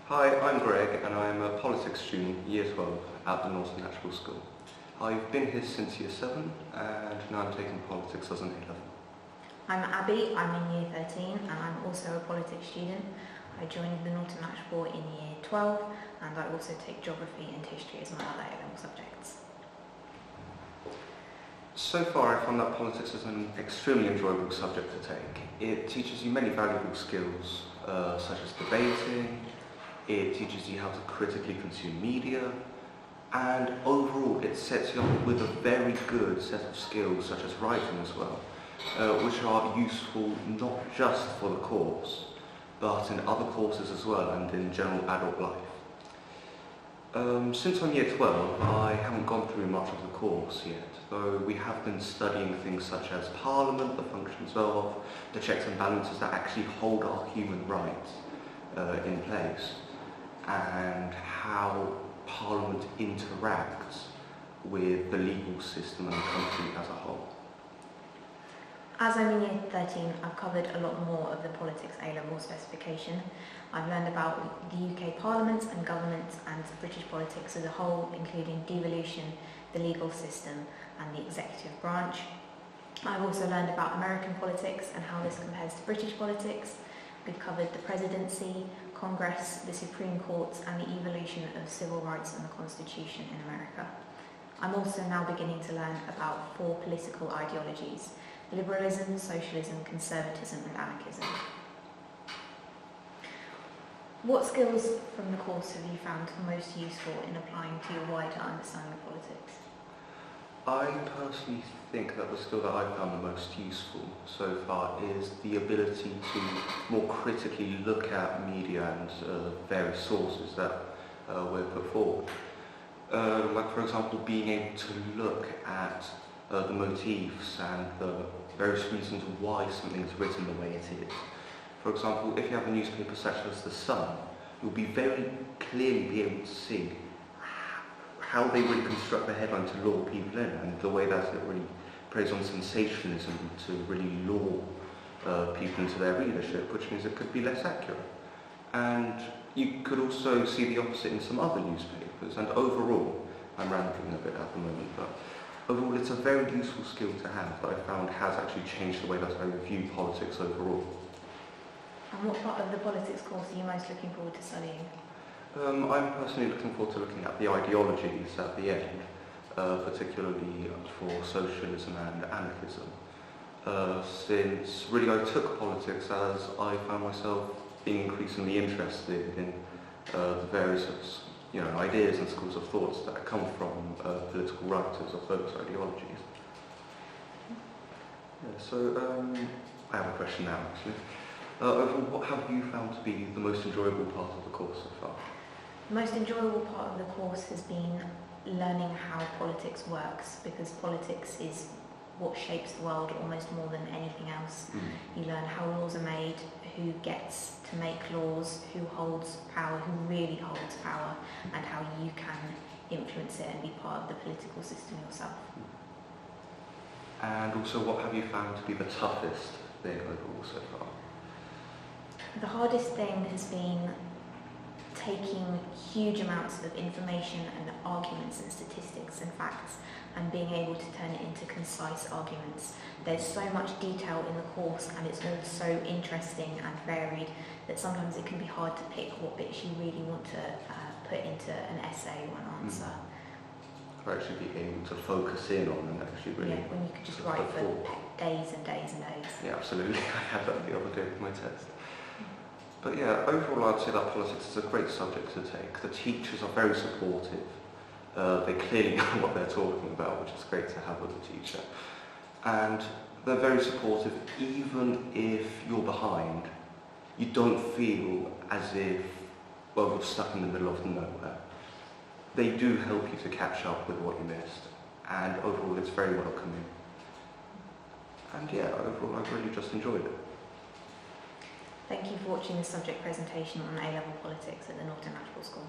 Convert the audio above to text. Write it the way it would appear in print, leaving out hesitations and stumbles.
Hi, I'm Greg and I'm a politics student, Year 12, at the Norton Natural School. I've been here since Year 7 and now I'm taking politics as an A-level. I'm Abby, I'm in Year 13 and I'm also a politics student. I joined the Norton Natural in Year 12 and I also take geography and history as my other A-level subjects. So far I found that politics is an extremely enjoyable subject to take. It teaches you many valuable skills such as debating, it teaches you how to critically consume media, and overall it sets you up with a very good set of skills such as writing as well, which are useful not just for the course, but in other courses as well and in general adult life. Since I'm Year 12, I haven't gone through much of the course yet, though we have been studying things such as Parliament, the functions of, the checks and balances that actually hold our human rights in place, and how Parliament interacts with the legal system and the country as a whole. As I'm in Year 13, I've covered a lot more of the politics A-level specification. I've learned about the UK Parliament and government and British politics as a whole, including devolution, the legal system and the executive branch. I've also learned about American politics and how this compares to British politics. We've covered the presidency, Congress, the Supreme Court and the evolution of civil rights and the Constitution in America. I'm also now beginning to learn about 4 political ideologies: liberalism, socialism, conservatism and anarchism. What skills from the course have you found most useful in applying to your wider understanding of politics? I personally think that the skill that I've found the most useful so far is the ability to more critically look at media and various sources that were put forward. Like for example, being able to look at the motifs and the various reasons why something is written the way it is. For example, if you have a newspaper such as The Sun, you'll be very clearly be able to see how they really construct the headline to lure people in, and the way that it really preys on sensationalism to really lure people into their readership, which means it could be less accurate. And you could also see the opposite in some other newspapers, and overall, I'm rambling a bit at the moment, but overall it's a very useful skill to have that I found has actually changed the way that I view politics overall. And what part of the politics course are you most looking forward to studying? I'm personally looking forward to looking at the ideologies at the end, particularly for socialism and anarchism, since really I took politics as I found myself being increasingly interested in the various ideas and schools of thoughts that come from political writers of those ideologies. Yeah, so I have a question now actually. Overall, what have you found to be the most enjoyable part of the course so far? The most enjoyable part of the course has been learning how politics works, because politics is what shapes the world almost more than anything else. You learn how laws are made, who gets to make laws, who holds power, who really holds power, and how you can influence it and be part of the political system yourself. And also, what have you found to be the toughest thing overall so far? The hardest thing has been taking huge amounts of information and arguments and statistics and facts and being able to turn it into concise arguments. There's so much detail in the course and it's all so interesting and varied that sometimes it can be hard to pick what bits you really want to put into an essay or an answer. Or actually be able to focus in on and actually really... Yeah, when you could just write for days and days and days. Yeah, absolutely. I had that the other day with my test. But yeah, overall I'd say that politics is a great subject to take. The teachers are very supportive. They clearly know what they're talking about, which is great to have with a teacher. And they're very supportive even if you're behind. You don't feel as if, well, you're stuck in the middle of nowhere. They do help you to catch up with what you missed. And overall it's very welcoming. And yeah, overall I've really just enjoyed it. Thank you for watching this subject presentation on A-level politics at the Norton Natural School.